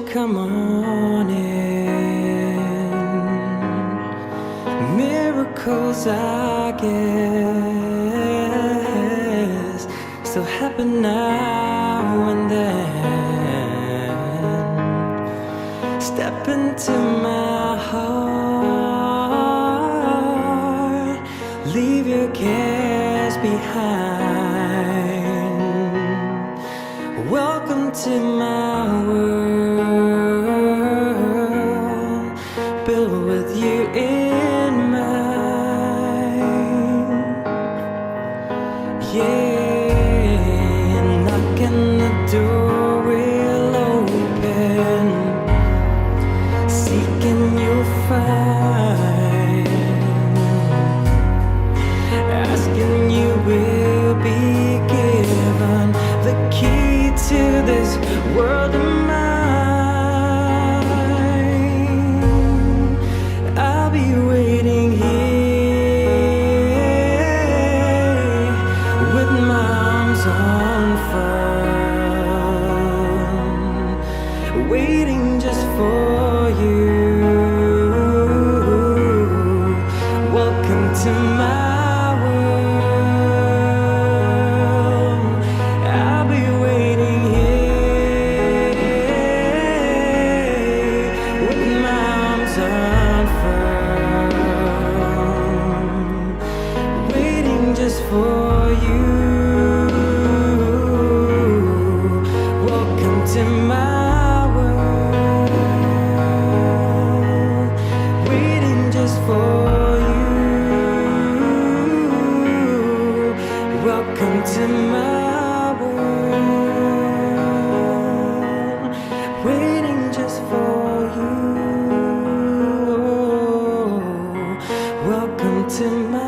come on in. Miracles, I guess, still happen now and then. Step into my heart, leave your cares behind. Welcome to my world, built with you in mind. Yeah, knocking the door will open, seeking you'll find, asking you will be given the key to this world of mine. I'll be waiting here with my arms unfurled, waiting just for you. Welcome to my for you. Welcome to my world, waiting just for you. Welcome to my world, waiting just for you. Welcome to my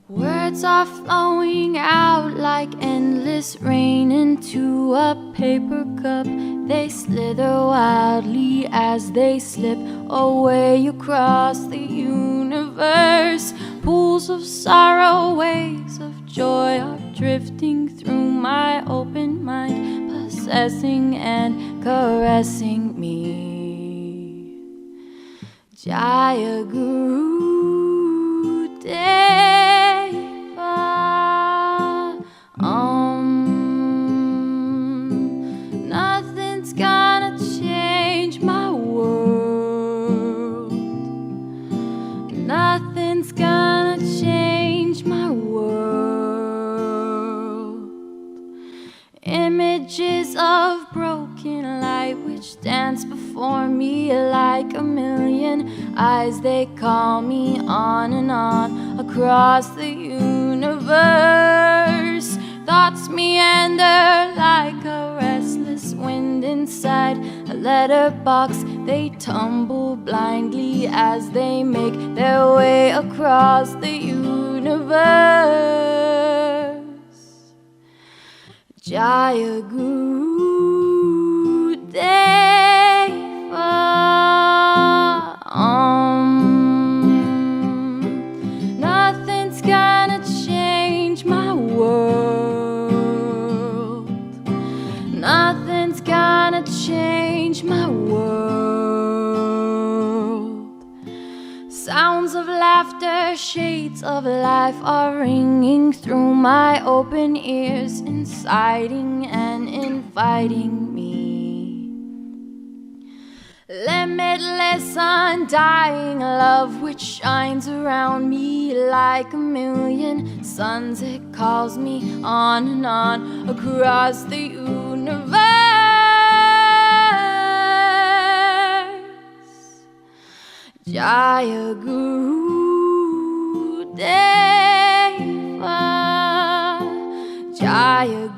Words are flowing out like endless rain into a paper cup. They slither wildly as they slip away across the universe. Pools of sorrow, waves of joy are drifting through my open mind, possessing and caressing me. Jaya Guru Deva, nothing's gonna change my world. Nothing's gonna change my world. Images of broken light which dance before me like a million eyes. They call me on and on across the universe. Thoughts meander like a restless wind inside a letterbox. They tumble blindly as they make their way across the universe. Jaya Guru Deva, nothing's gonna change my world. Nothing's gonna change my world. Sounds of laughter, shades of life are ringing through my open ears, inciting and inviting me. Limitless, undying love which shines around me like a million suns. It calls me on and on across the universe. Jaya Guru Deva, Jaya